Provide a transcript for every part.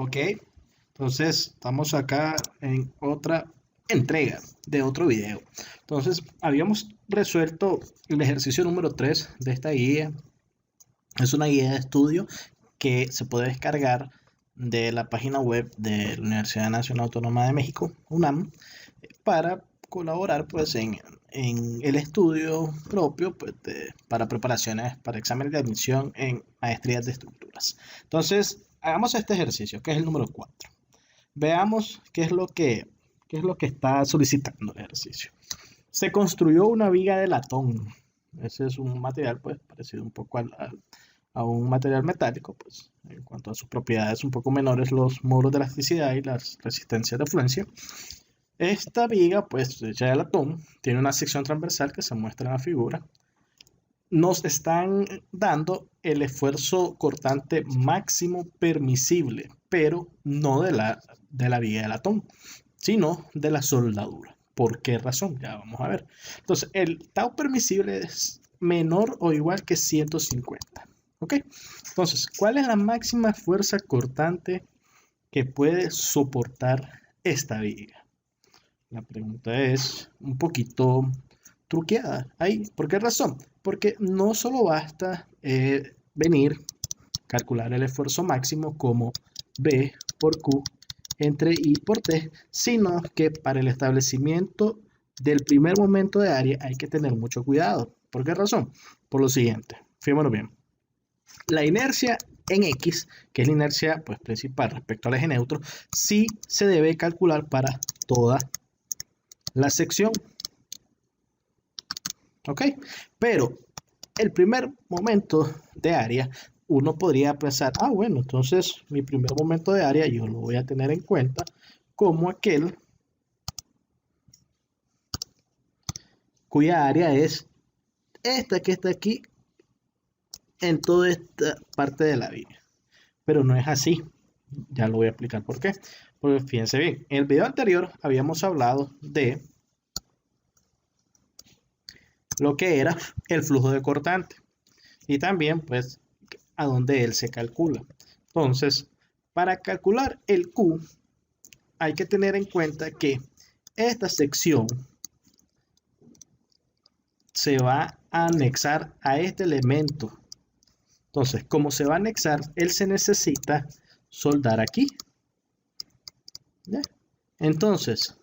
Ok, entonces estamos acá en otra entrega de otro video. Entonces habíamos resuelto el ejercicio número 3 de esta guía. Es una guía de estudio que se puede descargar de la página web de la Universidad Nacional Autónoma de México, UNAM, para colaborar pues en el estudio propio pues, para preparaciones para exámenes de admisión en maestrías de estructuras. Entonces, hagamos este ejercicio, que es el número 4. Veamos qué es lo que está solicitando el ejercicio. Se construyó una viga de latón. Ese es un material pues parecido un poco a un material metálico, pues en cuanto a sus propiedades un poco menores, los módulos de elasticidad y las resistencias de fluencia. Esta viga, pues hecha de latón, tiene una sección transversal que se muestra en la figura. Nos están dando el esfuerzo cortante máximo permisible, pero no de la viga de latón, sino de la soldadura. ¿Por qué razón? Ya vamos a ver. Entonces, el tau permisible es menor o igual que 150. ¿Ok? Entonces, ¿cuál es la máxima fuerza cortante que puede soportar esta viga? La pregunta es un poquito truqueada. Ahí, ¿por qué razón? Porque no solo basta venir, calcular el esfuerzo máximo como B por Q entre I por T, sino que para el establecimiento del primer momento de área hay que tener mucho cuidado. ¿Por qué razón? Por lo siguiente, fíjémonos bien. La inercia en X, que es la inercia pues, principal respecto al eje neutro, sí se debe calcular para toda la sección. ¿Ok? Pero el primer momento de área, uno podría pensar, bueno, entonces mi primer momento de área yo lo voy a tener en cuenta como aquel cuya área es esta que está aquí en toda esta parte de la viga. Pero no es así. Ya lo voy a explicar por qué. Porque fíjense bien, en el video anterior habíamos hablado de lo que era el flujo de cortante y también pues a dónde él se calcula. Entonces, para calcular el Q hay que tener en cuenta que esta sección se va a anexar a este elemento. Entonces, como se va a anexar, él se necesita soldar aquí. ¿Ya? Entonces,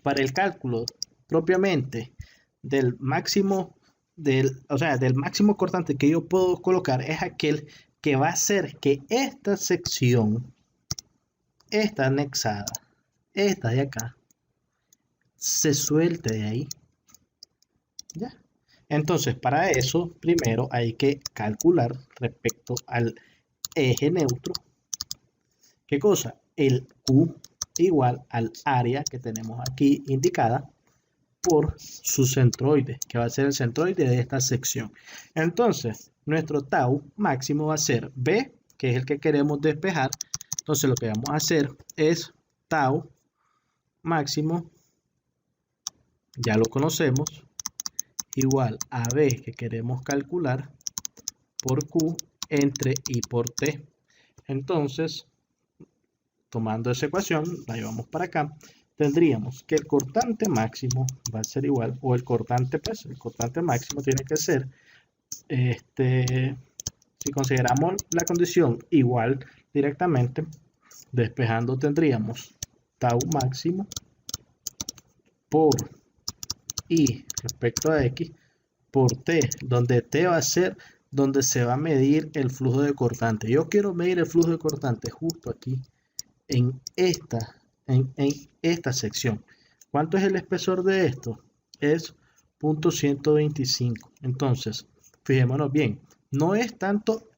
para el cálculo propiamente del máximo, del máximo cortante que yo puedo colocar es aquel que va a hacer que esta sección, esta anexada, esta de acá, se suelte de ahí. ¿Ya? Entonces, para eso, primero hay que calcular respecto al eje neutro. ¿Qué cosa? El Q igual al área que tenemos aquí indicada por su centroide, que va a ser el centroide de esta sección. Entonces, nuestro tau máximo va a ser B, que es el que queremos despejar. Entonces, lo que vamos a hacer es tau máximo, ya lo conocemos, igual a B que queremos calcular por Q entre I por T. Entonces, tomando esa ecuación, la llevamos para acá, tendríamos que el cortante máximo va a ser igual, o el cortante, pues, el cortante máximo tiene que ser, si consideramos la condición igual directamente, despejando tendríamos tau máximo por I respecto a X por T, donde T va a ser donde se va a medir el flujo de cortante. Yo quiero medir el flujo de cortante justo aquí, en esta sección. ¿Cuánto es el espesor de esto? Es 0.125. Entonces, fijémonos bien, no es tanto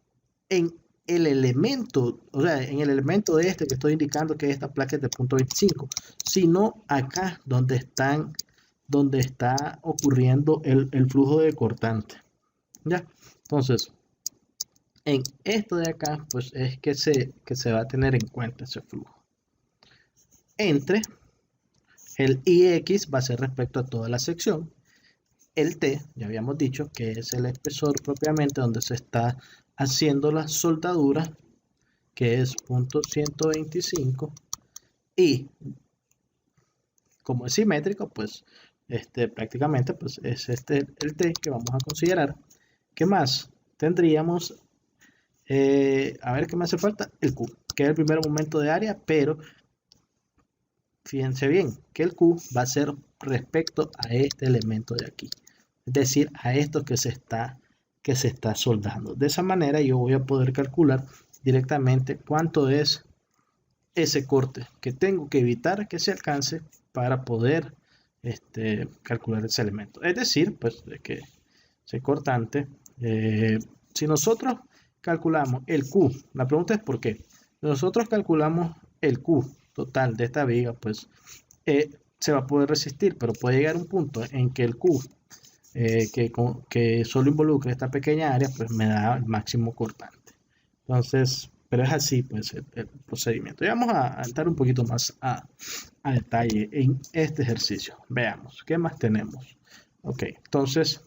en el elemento, o sea, en el elemento de este que estoy indicando que esta placa es de 0.25, sino acá donde está ocurriendo el flujo de cortante. ¿Ya? Entonces, en esto de acá, pues es que se va a tener en cuenta ese flujo. Entre el IX va a ser respecto a toda la sección el T, ya habíamos dicho que es el espesor propiamente donde se está haciendo la soldadura, que es .125, y como es simétrico, pues prácticamente pues es el T que vamos a considerar. ¿Qué más? Tendríamos, a ver qué me hace falta, el Q, que es el primer momento de área, pero fíjense bien que el Q va a ser respecto a este elemento de aquí, es decir, a esto que se está soldando. De esa manera yo voy a poder calcular directamente cuánto es ese corte que tengo que evitar que se alcance para poder calcular ese elemento. Es decir, pues de que ese cortante, si nosotros calculamos el Q, la pregunta es por qué. Si nosotros calculamos el Q total de esta viga, pues se va a poder resistir, pero puede llegar un punto en que el Q que solo involucra esta pequeña área, pues me da el máximo cortante. Entonces, pero es así, pues, el procedimiento. Y vamos a entrar un poquito más a detalle en este ejercicio. Veamos, ¿qué más tenemos? Ok, entonces,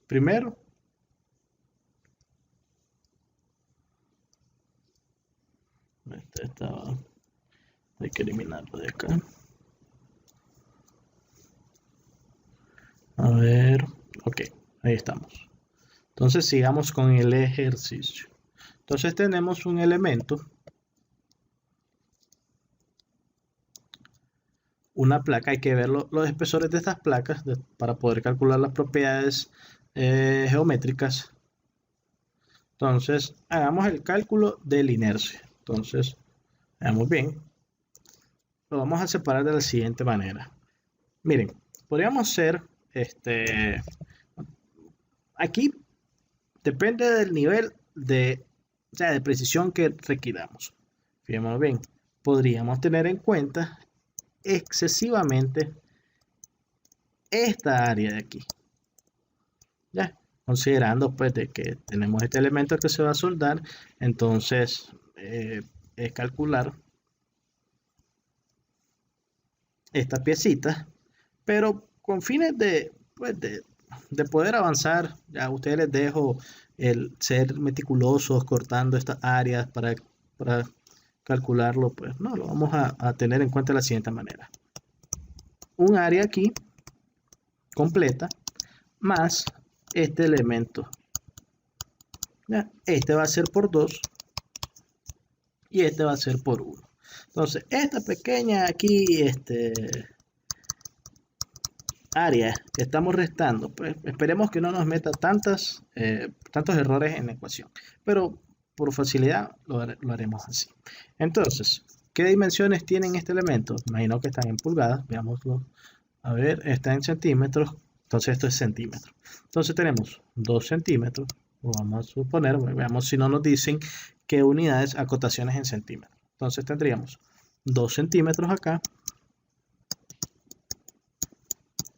primero, hay que eliminarlo de acá. A ver, ok, ahí estamos. Entonces, sigamos con el ejercicio. Entonces, tenemos un elemento, una placa, hay que ver los espesores de estas placas para poder calcular las propiedades geométricas. Entonces, hagamos el cálculo de la inercia. Entonces, veamos bien. Lo vamos a separar de la siguiente manera. Miren, podríamos ser, aquí depende del nivel de precisión que requiramos. Fijémonos bien, podríamos tener en cuenta excesivamente esta área de aquí. Ya, considerando pues de que tenemos este elemento que se va a soldar, entonces es calcular esta piecita, pero con fines pues de poder avanzar, ya a ustedes les dejo el ser meticulosos cortando estas áreas para calcularlo, pues no, lo vamos a tener en cuenta de la siguiente manera. Un área aquí completa más este elemento. ¿Ya? Este va a ser por 2 y este va a ser por 1. Entonces, esta pequeña aquí, área que estamos restando, pues esperemos que no nos meta tantos errores en la ecuación, pero por facilidad lo haremos así. Entonces, ¿qué dimensiones tienen este elemento? Imagino que están en pulgadas, veámoslo. A ver, está en centímetros, entonces esto es centímetros. Entonces tenemos 2 centímetros, lo vamos a suponer, veamos si no nos dicen qué unidades, acotaciones en centímetros. Entonces tendríamos 2 centímetros acá,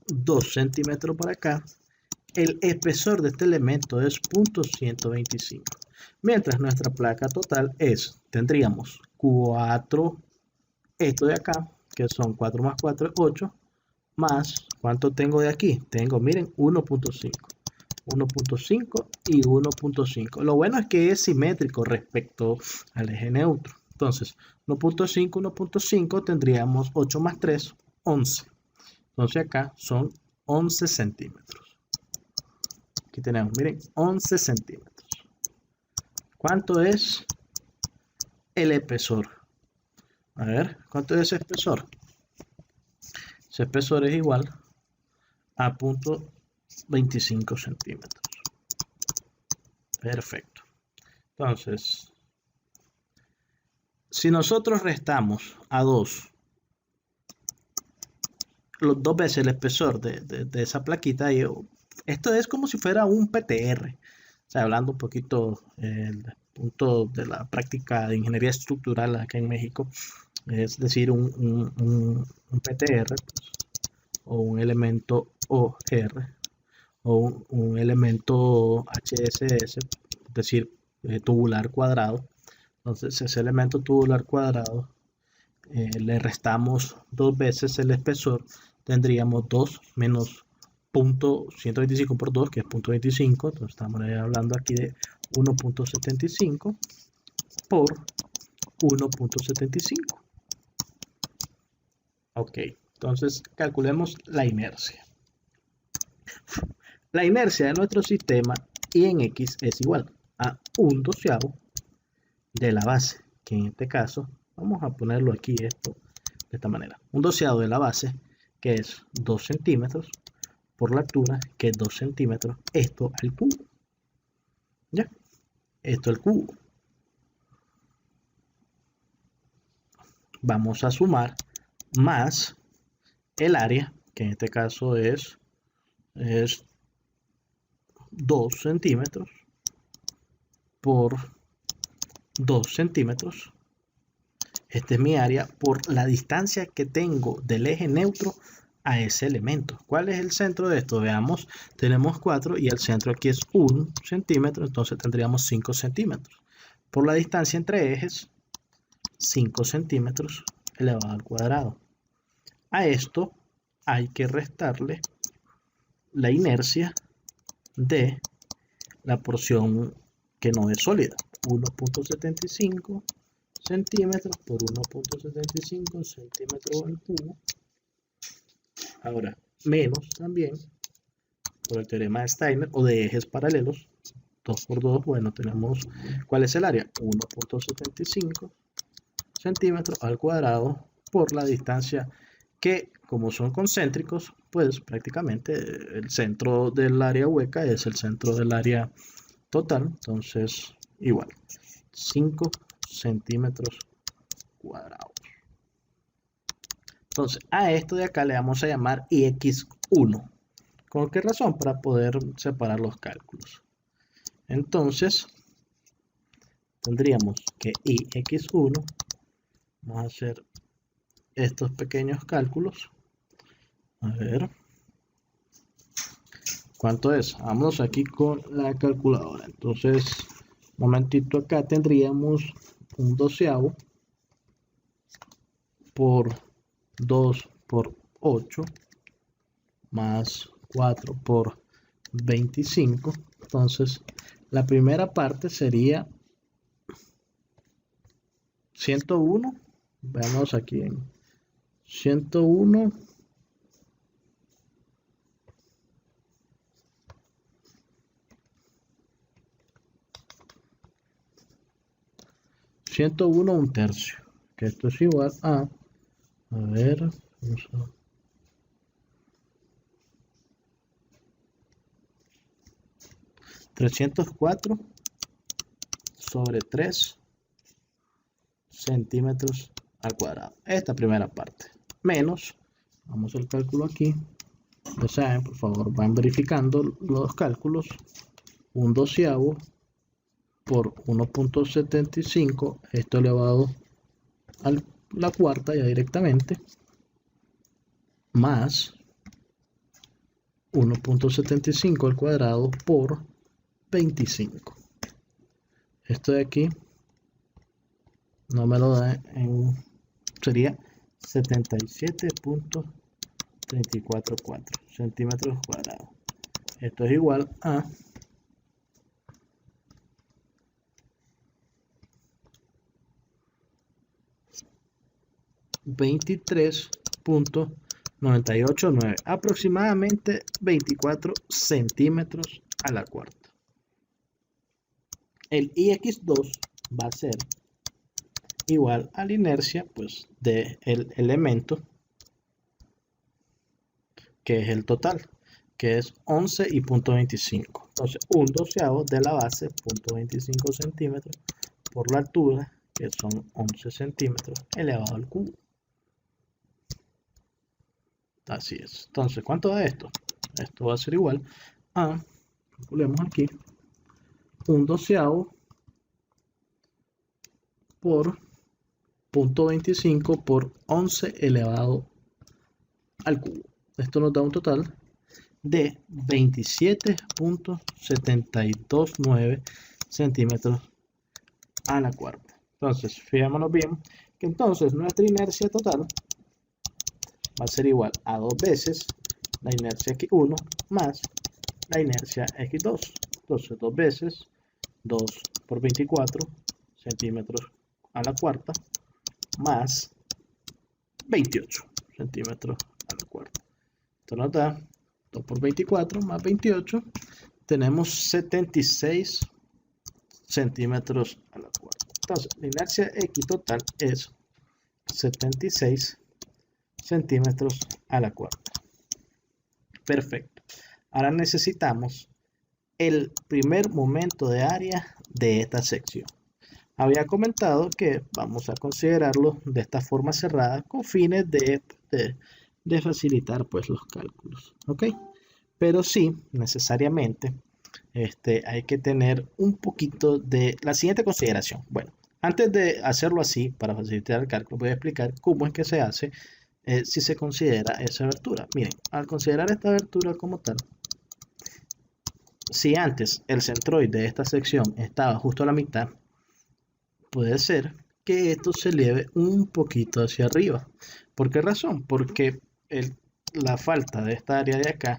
2 centímetros por acá. El espesor de este elemento es .125. Mientras nuestra placa total tendríamos 4, esto de acá, que son 4 más 4 es 8, más, ¿cuánto tengo de aquí? Tengo, miren, 1.5. 1.5 y 1.5. Lo bueno es que es simétrico respecto al eje neutro. Entonces, 1.5, 1.5 tendríamos 8 más 3, 11. Entonces acá son 11 centímetros. Aquí tenemos, miren, 11 centímetros. ¿Cuánto es el espesor? A ver, ¿cuánto es ese espesor? Ese espesor es igual a 0.25 centímetros. Perfecto. Entonces, si nosotros restamos a 2, los 2 veces el espesor de esa plaquita, esto es como si fuera un PTR. O sea, hablando un poquito el punto de la práctica de ingeniería estructural acá en México, es decir, un PTR pues, o un elemento OR o un elemento HSS, es decir, tubular cuadrado. Entonces, ese elemento tubular cuadrado le restamos 2 veces el espesor, tendríamos 2 menos punto 125 por 2, que es punto 25, entonces estamos hablando aquí de 1.75 por 1.75. Ok, entonces calculemos la inercia. La inercia de nuestro sistema y en X es igual a 1/12 de la base, que en este caso, vamos a ponerlo aquí esto de esta manera. 1/12 de la base, que es 2 centímetros, por la altura, que es 2 centímetros, esto al cubo. ¿Ya? Esto al cubo. Vamos a sumar más el área, que en este caso es 2 centímetros por 2 centímetros. Este es mi área por la distancia que tengo del eje neutro a ese elemento. ¿Cuál es el centro de esto? Veamos, tenemos 4 y el centro aquí es 1 centímetro, entonces tendríamos 5 centímetros. Por la distancia entre ejes, 5 centímetros elevado al cuadrado. A esto hay que restarle la inercia de la porción que no es sólida. 1.75 centímetros por 1.75 centímetros al cubo. Ahora, menos también por el teorema de Steiner o de ejes paralelos. 2 por 2, bueno, tenemos, ¿cuál es el área? 1.75 centímetros al cuadrado por la distancia que, como son concéntricos, pues prácticamente el centro del área hueca es el centro del área total, entonces igual, 5 centímetros cuadrados. Entonces, a esto de acá le vamos a llamar IX1. ¿Con qué razón? Para poder separar los cálculos. Entonces, tendríamos que IX1, vamos a hacer estos pequeños cálculos. A ver, ¿cuánto es? Vamos aquí con la calculadora. Entonces, un momentito, acá tendríamos 1/12 por 2 por 8 más 4 por 25. Entonces, la primera parte sería 101. Veamos aquí en 101. 101 1/3, que esto es igual a ver, vamos a 304 sobre 3 centímetros al cuadrado. Esta primera parte. Menos, vamos al cálculo aquí. Ya saben, por favor, van verificando los cálculos. 1/12 por 1.75, esto elevado a la cuarta ya directamente, más 1.75 al cuadrado por 25. Esto de aquí no me lo da sería 77.344 centímetros cuadrados. Esto es igual a 23.989, aproximadamente 24 centímetros a la cuarta. El IX2 va a ser igual a la inercia pues del elemento, que es el total, que es 11.25. Entonces, 1/12 de la base, 0.25 centímetros, por la altura, que son 11 centímetros, elevado al cubo. Así es. Entonces, ¿cuánto da esto? Esto va a ser igual a, calculemos aquí, 1/12 por 0.25 por 11 elevado al cubo. Esto nos da un total de 27.729 centímetros a la cuarta. Entonces, fijémonos bien que entonces nuestra inercia total va a ser igual a 2 veces la inercia x1 más la inercia x2. Entonces 2 veces 2 por 24 centímetros a la cuarta más 28 centímetros a la cuarta. Esto nos da 2 por 24 más 28. Tenemos 76 centímetros a la cuarta. Entonces, la inercia X total es 76 centímetros a la cuarta. Perfecto. Ahora necesitamos el primer momento de área de esta sección. Había comentado que vamos a considerarlo de esta forma cerrada con fines de facilitar pues los cálculos, ¿ok? Pero sí, necesariamente, hay que tener un poquito de la siguiente consideración. Bueno, antes de hacerlo así, para facilitar el cálculo, voy a explicar cómo es que se hace si se considera esa abertura. Miren, al considerar esta abertura como tal, si antes el centroide de esta sección estaba justo a la mitad, puede ser que esto se eleve un poquito hacia arriba. ¿Por qué razón? Porque la falta de esta área de acá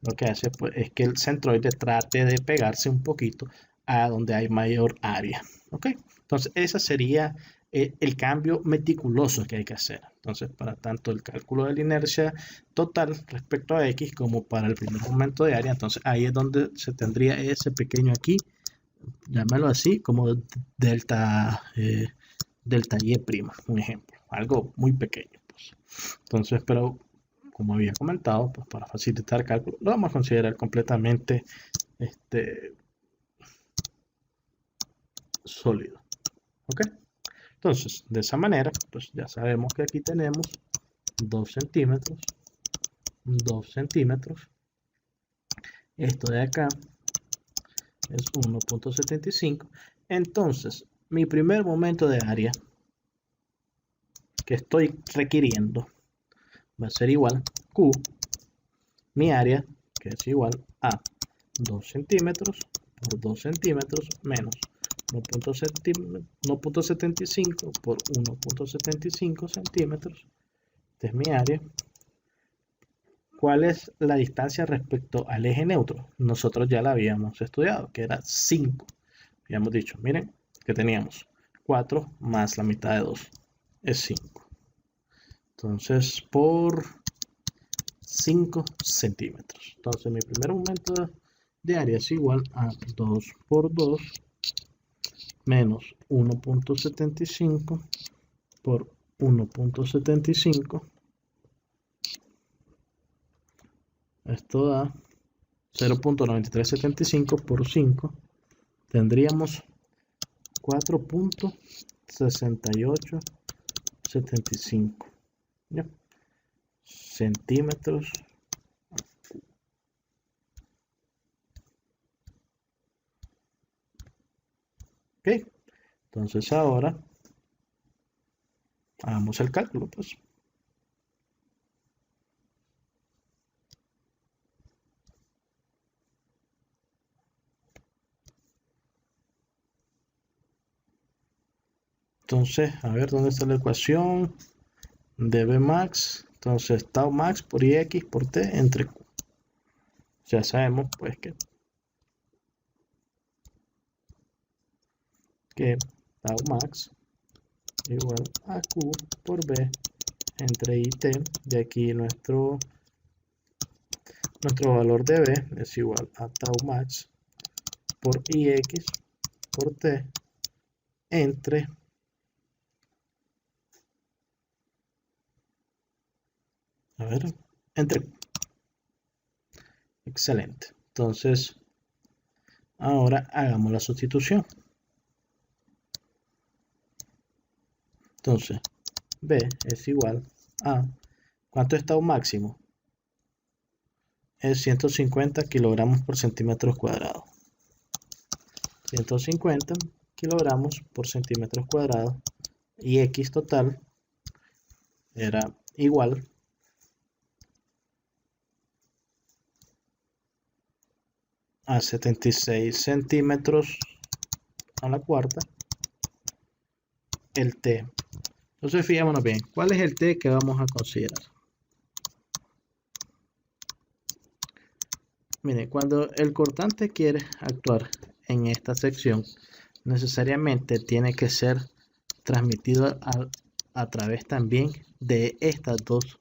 lo que hace pues, es que el centroide trate de pegarse un poquito a donde hay mayor área. ¿Ok? Entonces, ese sería el cambio meticuloso que hay que hacer. Entonces, para tanto el cálculo de la inercia total respecto a X como para el primer momento de área, entonces ahí es donde se tendría ese pequeño aquí, llámalo así, como delta, delta Y prima, un ejemplo, algo muy pequeño. Pues. Entonces, pero como había comentado, pues para facilitar el cálculo, lo vamos a considerar completamente sólido. ¿Ok? Entonces, de esa manera, pues ya sabemos que aquí tenemos 2 centímetros, 2 centímetros. Esto de acá es 1.75. Entonces, mi primer momento de área que estoy requiriendo va a ser igual Q, mi área, que es igual a 2 centímetros por 2 centímetros menos 1.75 por 1.75 centímetros. Esta es mi área. ¿Cuál es la distancia respecto al eje neutro? Nosotros ya la habíamos estudiado, que era 5. Habíamos dicho, miren, que teníamos 4 más la mitad de 2 es 5. Entonces, por 5 centímetros. Entonces, mi primer momento de área es igual a 2 por 2 menos 1.75 por 1.75. Esto da 0.9375 por 5. Tendríamos 4.6875 centímetros. Ok, entonces ahora hagamos el cálculo, pues. Entonces, a ver dónde está la ecuación de B max. Entonces, tau max por Ix por T entre Q. Ya sabemos, pues, que tau max igual a Q por B entre IT. De aquí nuestro valor de B es igual a tau max por Ix por T entre entre. Excelente. Entonces, ahora hagamos la sustitución. Entonces, B es igual a, ¿cuánto está un máximo? Es 150 kilogramos por centímetros cuadrados. 150 kilogramos por centímetros cuadrados. Y X total era igual a 76 centímetros a la cuarta el T. Entonces fijémonos bien, ¿cuál es el T que vamos a considerar? Mire, cuando el cortante quiere actuar en esta sección, necesariamente tiene que ser transmitido a través también de estas dos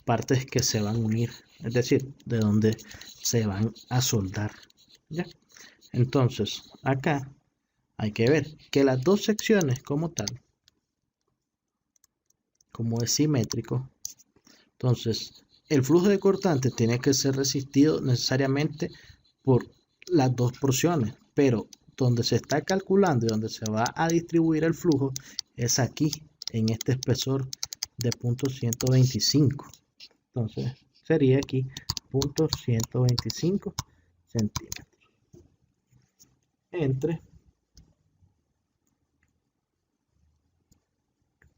partes que se van a unir, es decir, de donde se van a soldar. ¿Ya? Entonces, acá hay que ver que las dos secciones como tal, como es simétrico, entonces el flujo de cortante tiene que ser resistido necesariamente por las dos porciones, pero donde se está calculando y donde se va a distribuir el flujo es aquí, en este espesor de punto 125. Entonces sería aquí punto 125 centímetros entre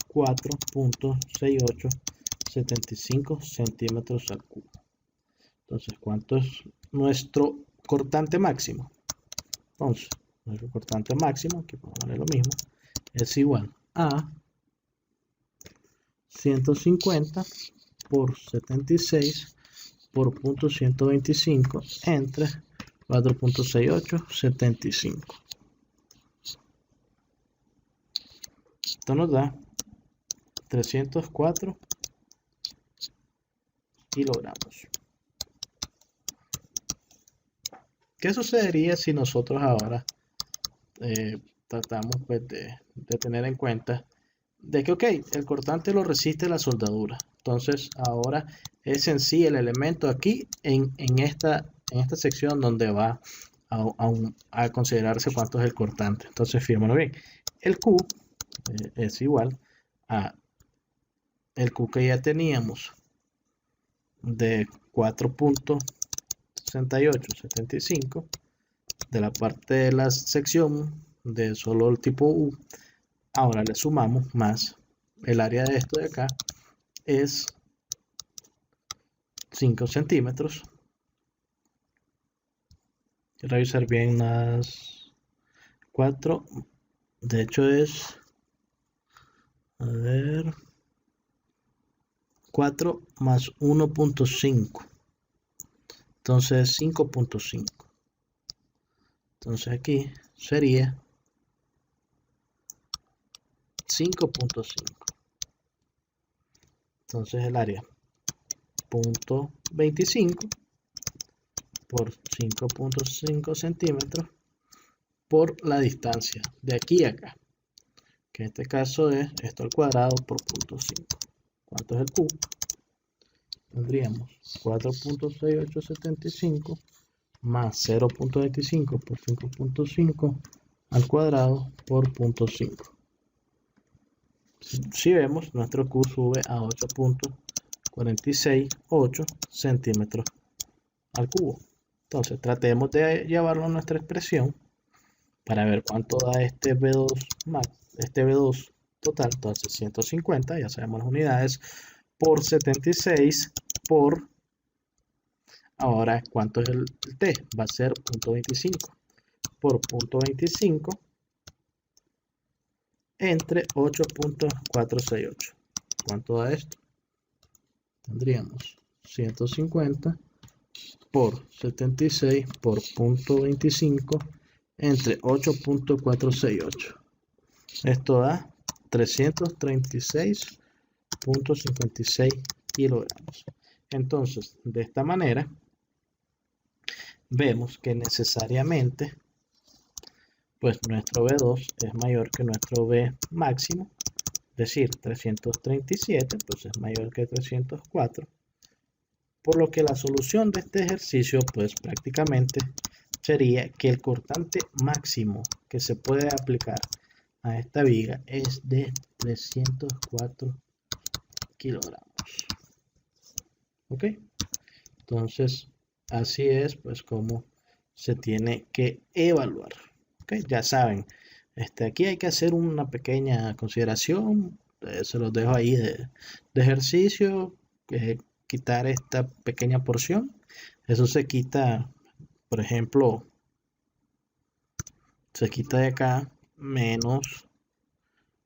4.6875 centímetros al cubo. Entonces, ¿cuánto es nuestro cortante máximo? Entonces, nuestro cortante máximo, aquí podemos poner lo mismo, es igual a 150 por 76 por punto 125 entre 4.6875. Esto nos da 304 kilogramos. ¿Qué sucedería si nosotros ahora tratamos pues, de tener en cuenta de que, ok, el cortante lo resiste la soldadura? Entonces ahora es en sí el elemento aquí en esta sección donde va a considerarse cuánto es el cortante. Entonces fíjate bien, el Q es igual a el Q que ya teníamos de 4.6875 de la parte de la sección de solo el tipo U. Ahora le sumamos más el área de esto de acá es 5 centímetros. Quiero revisar bien las 4. De hecho es, a ver, 4 más 1.5. Entonces 5.5. Entonces aquí sería 5.5. Entonces el área 0.25 por 5.5 centímetros por la distancia de aquí a acá, que en este caso es esto al cuadrado por 0.5. ¿Cuánto es el Q? Tendríamos 4.6875 más 0.25 por 5.5 al cuadrado por 0.5. Si vemos, nuestro Q sube a 8.468 centímetros al cubo. Entonces tratemos de llevarlo a nuestra expresión para ver cuánto da este B2 max, este B2 total. Entonces 150, ya sabemos las unidades, por 76 por, ahora cuánto es el T, va a ser 0.25 por 0.25 entre 8.468. ¿Cuánto da esto? Tendríamos 150 por 76 por 0.25 entre 8.468. Esto da 336.56 kilogramos. Entonces, de esta manera, vemos que necesariamente, pues nuestro B2 es mayor que nuestro B máximo, es decir, 337, pues es mayor que 304. Por lo que la solución de este ejercicio, pues prácticamente sería que el cortante máximo que se puede aplicar a esta viga es de 304 kilogramos. ¿Ok? Entonces, así es pues como se tiene que evaluar. ¿Ok? Ya saben, aquí hay que hacer una pequeña consideración. Se los dejo ahí de ejercicio. Quitar esta pequeña porción. Eso se quita, por ejemplo, se quita de acá menos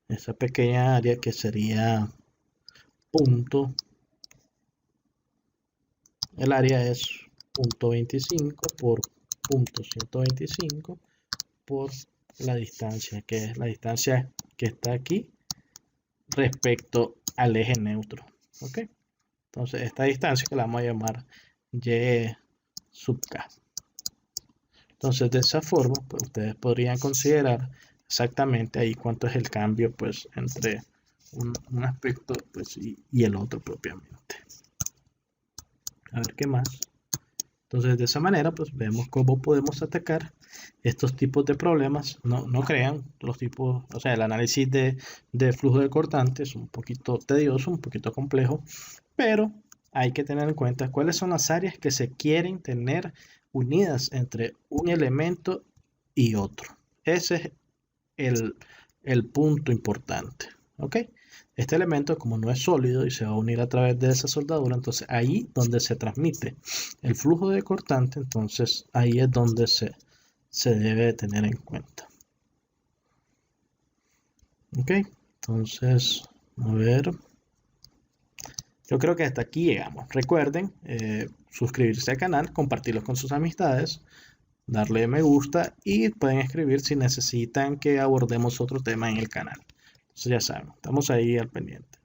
esa pequeña área que sería punto. El área es punto 25 por punto 125 por la distancia, que es la distancia que está aquí respecto al eje neutro. ¿Ok? Entonces, esta distancia que la vamos a llamar y sub k. Entonces, de esa forma, pues, ustedes podrían considerar exactamente ahí cuánto es el cambio, pues, entre un aspecto, pues, y el otro propiamente. A ver qué más. Entonces, de esa manera, pues, vemos cómo podemos atacar estos tipos de problemas. No crean los tipos, o sea, el análisis de flujo de cortante es un poquito tedioso, un poquito complejo, pero hay que tener en cuenta cuáles son las áreas que se quieren tener unidas entre un elemento y otro. Ese es el punto importante. ¿Ok? Este elemento, como no es sólido y se va a unir a través de esa soldadura, entonces ahí donde se transmite el flujo de cortante, entonces ahí es donde se debe tener en cuenta. ¿Ok? Entonces, a ver. Yo creo que hasta aquí llegamos. Recuerden suscribirse al canal, compartirlo con sus amistades, darle me gusta y pueden escribir si necesitan que abordemos otro tema en el canal. Entonces ya saben, estamos ahí al pendiente.